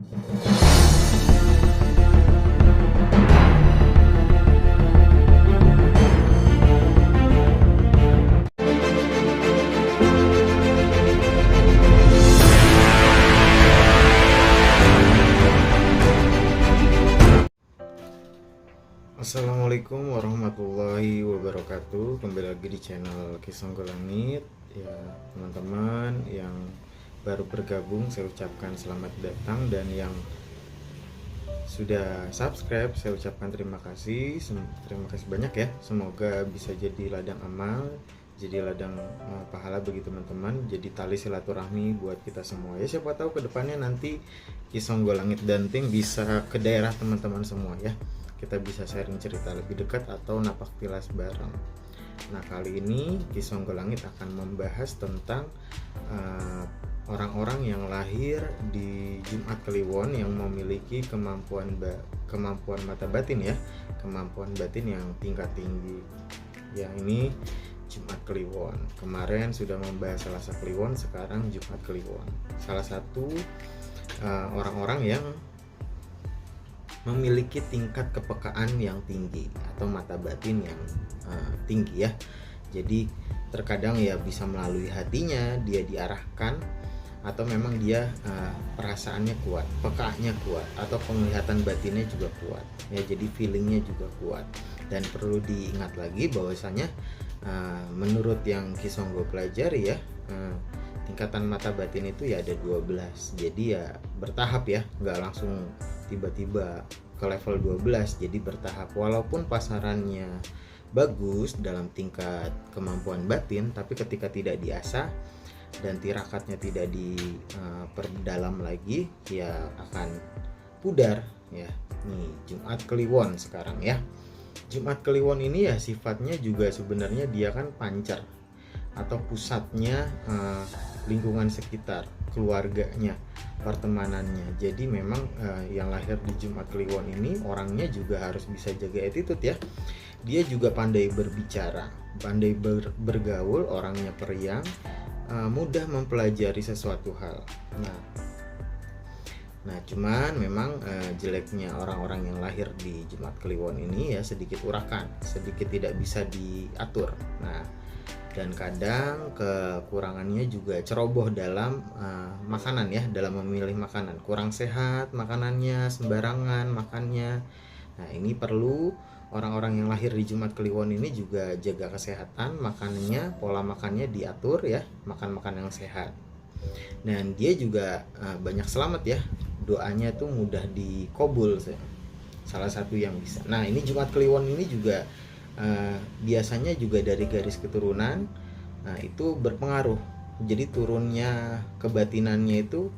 Assalamualaikum warahmatullahi wabarakatuh. Kembali lagi di channel Kisonggo Langit. Ya, teman-teman yang baru bergabung, saya ucapkan selamat datang, dan yang sudah subscribe, saya ucapkan terima kasih. Terima kasih banyak ya. Semoga bisa jadi ladang amal, jadi ladang pahala bagi teman-teman, jadi tali silaturahmi buat kita semua. Ya, siapa tahu kedepannya nanti Kisonggo Langit Danting bisa ke daerah teman-teman semua ya. Kita bisa sharing cerita lebih dekat atau napak tilas bareng. Nah, kali ini Kisonggo Langit akan membahas tentang orang-orang yang lahir di Jumat Kliwon yang memiliki kemampuan mata batin ya, kemampuan batin yang tingkat tinggi. Ya, ini Jumat Kliwon. Kemarin sudah membahas Selasa Kliwon, sekarang Jumat Kliwon. Salah satu orang-orang yang memiliki tingkat kepekaan yang tinggi atau mata batin yang tinggi ya. Jadi terkadang ya bisa melalui hatinya dia diarahkan, atau memang dia perasaannya kuat, pekaannya kuat, atau penglihatan batinnya juga kuat ya. Jadi feelingnya juga kuat. Dan perlu diingat lagi bahwasanya menurut yang Kisonggo pelajari ya, tingkatan mata batin itu ya ada 12. Jadi ya bertahap ya, nggak langsung tiba-tiba ke level 12. Jadi bertahap, walaupun pasarannya bagus dalam tingkat kemampuan batin, tapi ketika tidak diasah dan tirakatnya tidak diperdalam lagi, ya akan pudar ya. Nih Jumat Kliwon sekarang ya. Jumat Kliwon ini ya sifatnya juga sebenarnya dia kan pancer atau pusatnya lingkungan sekitar, keluarganya, pertemanannya. Jadi memang yang lahir di Jumat Kliwon ini orangnya juga harus bisa jaga attitude ya. Dia juga pandai berbicara, pandai bergaul, orangnya periang, mudah mempelajari sesuatu hal. Nah cuman memang jeleknya orang-orang yang lahir di Jumat Kliwon ini ya sedikit urakan, sedikit tidak bisa diatur. Nah, dan kadang kekurangannya juga ceroboh dalam makanan ya, dalam memilih makanan, kurang sehat makanannya, sembarangan makannya. Nah, ini perlu orang-orang yang lahir di Jumat Kliwon ini juga jaga kesehatan makanannya, pola makannya diatur ya, makan yang sehat. Dan dia juga banyak selamat ya, doanya tuh mudah dikabul, salah satu yang bisa. Nah, ini Jumat Kliwon ini juga biasanya juga dari garis keturunan. Nah, itu berpengaruh. Jadi turunnya kebatinannya itu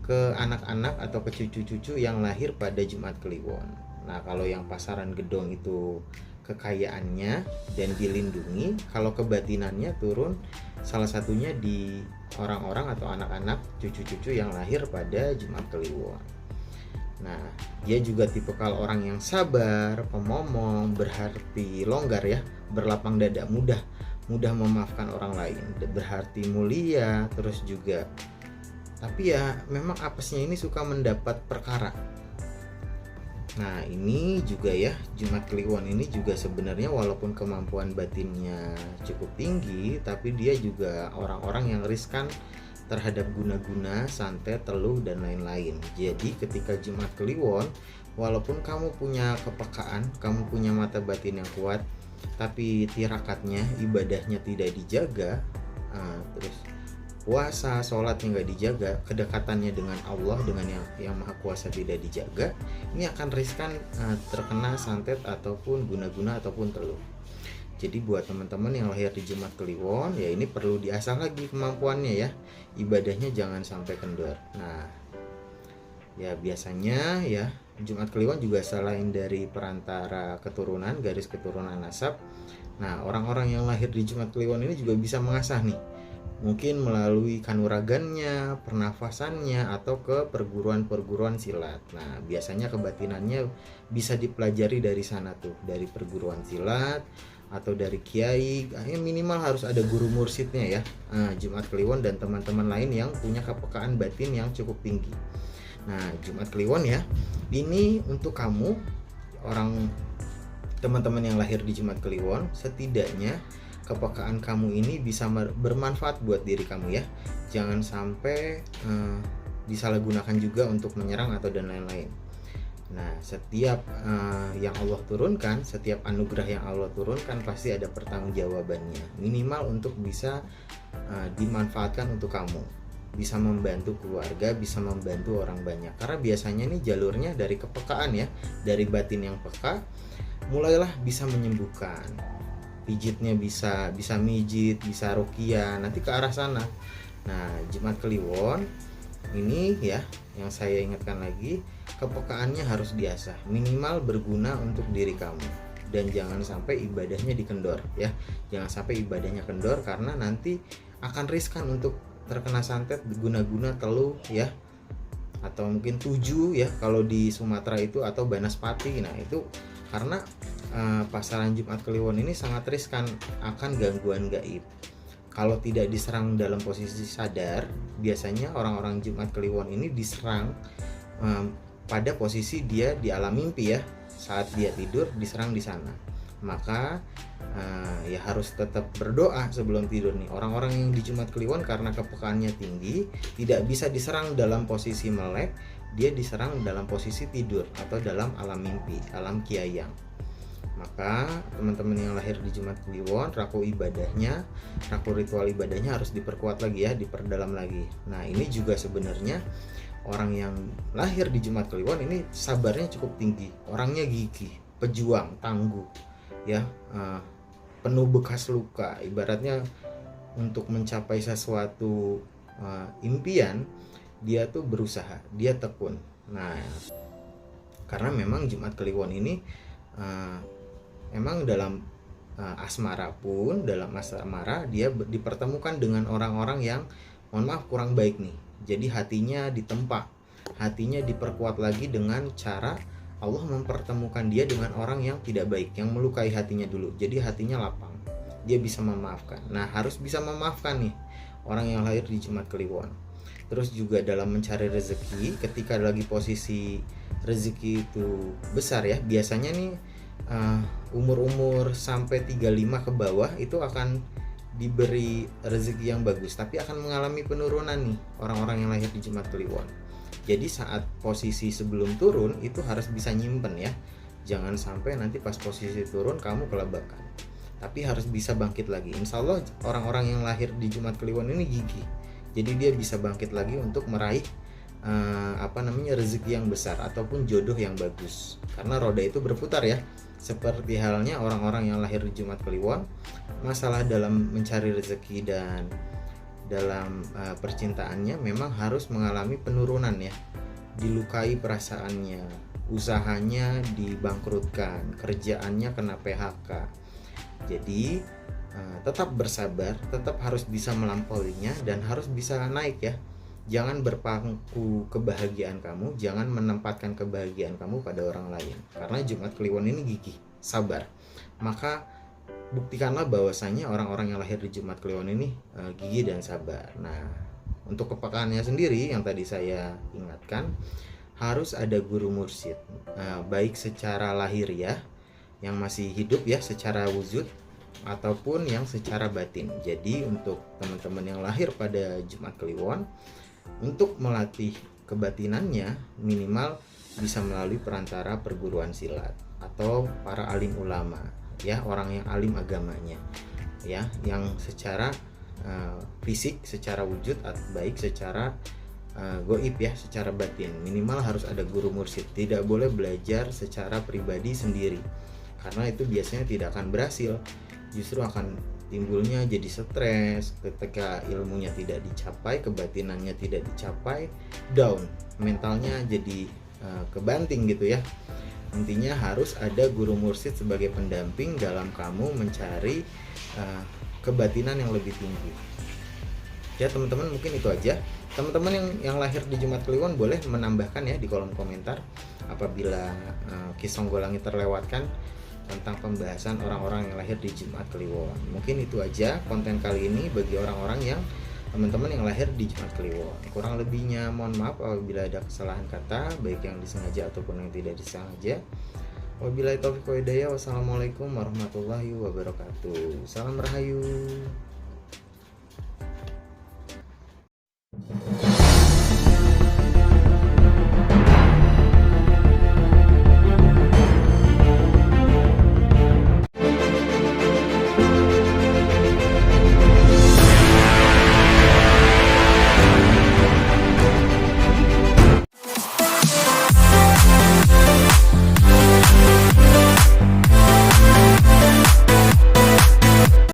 ke anak-anak atau ke cucu-cucu yang lahir pada Jumat Kliwon. Nah, kalau yang pasaran gedong itu kekayaannya dan dilindungi, kalau kebatinannya turun salah satunya di orang-orang atau anak-anak cucu-cucu yang lahir pada Jumat Kliwon. Nah, dia juga tipikal orang yang sabar, pemomong, berhati longgar ya, berlapang dada, mudah memaafkan orang lain, berhati mulia, terus juga tapi ya memang apesnya ini suka mendapat perkara. Nah, ini juga ya, Jumat Kliwon ini juga sebenarnya walaupun kemampuan batinnya cukup tinggi, tapi dia juga orang-orang yang riskan terhadap guna-guna, santet, teluh, dan lain-lain. Jadi ketika Jumat Kliwon, walaupun kamu punya kepekaan, kamu punya mata batin yang kuat, tapi tirakatnya, ibadahnya tidak dijaga, terus puasa, sholatnya nggak dijaga, kedekatannya dengan Allah, dengan yang maha kuasa tidak dijaga, ini akan riskan terkena santet ataupun guna-guna ataupun teluh. Jadi buat teman-teman yang lahir di Jumat Kliwon ya, ini perlu diasah lagi kemampuannya ya, ibadahnya jangan sampai kendor. Nah ya biasanya ya Jumat Kliwon juga selain dari perantara keturunan, garis keturunan nasab, nah orang-orang yang lahir di Jumat Kliwon ini juga bisa mengasah nih, mungkin melalui kanuragannya, pernafasannya, atau ke perguruan-perguruan silat. Nah biasanya kebatinannya bisa dipelajari dari sana tuh, dari perguruan silat atau dari kiai, minimal harus ada guru mursidnya ya. Jumat Kliwon dan teman-teman lain yang punya kepekaan batin yang cukup tinggi. Nah, Jumat Kliwon ya, ini untuk kamu teman-teman yang lahir di Jumat Kliwon, setidaknya kepekaan kamu ini bisa bermanfaat buat diri kamu ya. Jangan sampai disalahgunakan juga untuk menyerang atau dan lain-lain. Nah, setiap yang Allah turunkan, setiap anugerah yang Allah turunkan pasti ada pertanggungjawabannya. Minimal untuk bisa dimanfaatkan untuk kamu, bisa membantu keluarga, bisa membantu orang banyak. Karena biasanya nih jalurnya dari kepekaan ya, dari batin yang peka, mulailah bisa menyembuhkan. Pijitnya bisa mijit, bisa ruqyah, nanti ke arah sana. Nah, Jumat Kliwon ini ya, yang saya ingatkan lagi, kepekaannya harus diasah, minimal berguna untuk diri kamu. Dan jangan sampai ibadahnya dikendor ya. Jangan sampai ibadahnya kendor, karena nanti akan riskan untuk terkena santet guna-guna teluh ya, atau mungkin tujuh ya kalau di Sumatera itu, atau banaspati. Nah, itu karena pasaran Jumat Kliwon ini sangat riskan akan gangguan gaib. Kalau tidak diserang dalam posisi sadar, biasanya orang-orang Jumat Kliwon ini diserang pada posisi dia di alam mimpi ya, saat dia tidur diserang di sana. Maka ya harus tetap berdoa sebelum tidur nih. Orang-orang yang di Jumat Kliwon karena kepekaannya tinggi, tidak bisa diserang dalam posisi melek, dia diserang dalam posisi tidur atau dalam alam mimpi, alam kiayang. Maka teman-teman yang lahir di Jumat Kliwon, raku ritual ibadahnya harus diperkuat lagi ya, diperdalam lagi. Nah, ini juga sebenarnya orang yang lahir di Jumat Kliwon ini sabarnya cukup tinggi, orangnya gigih, pejuang, tangguh ya, penuh bekas luka. Ibaratnya untuk mencapai sesuatu impian, dia tuh berusaha, dia tekun. Nah, karena memang Jumat Kliwon ini emang dalam asmara pun, dalam asmara dia dipertemukan dengan orang-orang yang mohon maaf kurang baik nih. Jadi hatinya ditempa, hatinya diperkuat lagi dengan cara Allah mempertemukan dia dengan orang yang tidak baik, yang melukai hatinya dulu. Jadi hatinya lapang, dia bisa memaafkan. Nah, harus bisa memaafkan nih orang yang lahir di Jumat Kliwon. Terus juga dalam mencari rezeki, ketika lagi posisi rezeki itu besar ya, biasanya nih umur-umur sampai 35 ke bawah itu akan diberi rezeki yang bagus, tapi akan mengalami penurunan nih orang-orang yang lahir di Jumat Kliwon. Jadi saat posisi sebelum turun itu harus bisa nyimpen ya, jangan sampai nanti pas posisi turun kamu kelabakan, tapi harus bisa bangkit lagi. Insya Allah orang-orang yang lahir di Jumat Kliwon ini gigih, jadi dia bisa bangkit lagi untuk meraih rezeki yang besar ataupun jodoh yang bagus, karena roda itu berputar ya. Seperti halnya orang-orang yang lahir di Jumat Kliwon, masalah dalam mencari rezeki dan dalam percintaannya memang harus mengalami penurunan ya, dilukai perasaannya, usahanya dibangkrutkan, kerjaannya kena PHK. Jadi tetap bersabar, tetap harus bisa melampauinya dan harus bisa naik ya. Jangan berpangku kebahagiaan kamu, jangan menempatkan kebahagiaan kamu pada orang lain. Karena Jumat Kliwon ini gigih, sabar. Maka buktikanlah bahwasanya orang-orang yang lahir di Jumat Kliwon ini gigih dan sabar. Nah, untuk kepekaannya sendiri yang tadi saya ingatkan, harus ada guru mursyid, baik secara lahiriah yang masih hidup ya, secara wujud, ataupun yang secara batin. Jadi untuk teman-teman yang lahir pada Jumat Kliwon, untuk melatih kebatinannya minimal bisa melalui perantara perguruan silat atau para alim ulama ya, orang yang alim agamanya ya, yang secara fisik, secara wujud, baik secara goib ya, secara batin. Minimal harus ada guru mursyid, tidak boleh belajar secara pribadi sendiri, karena itu biasanya tidak akan berhasil, justru akan timbulnya jadi stres ketika ilmunya tidak dicapai, kebatinannya tidak dicapai, down, mentalnya jadi kebanting gitu ya. Intinya harus ada guru mursyid sebagai pendamping dalam kamu mencari kebatinan yang lebih tinggi. Ya teman-teman, mungkin itu aja. Teman-teman yang lahir di Jumat Kliwon boleh menambahkan ya di kolom komentar apabila Kisong Golangi terlewatkan tentang pembahasan orang-orang yang lahir di Jumat Kliwon. Mungkin itu aja konten kali ini bagi orang-orang yang teman-teman yang lahir di Jumat Kliwon. Kurang lebihnya mohon maaf apabila ada kesalahan kata, baik yang disengaja ataupun yang tidak disengaja. Wabillahi taufiq wa hidayah. Wassalamualaikum warahmatullahi wabarakatuh. Salam Rahayu.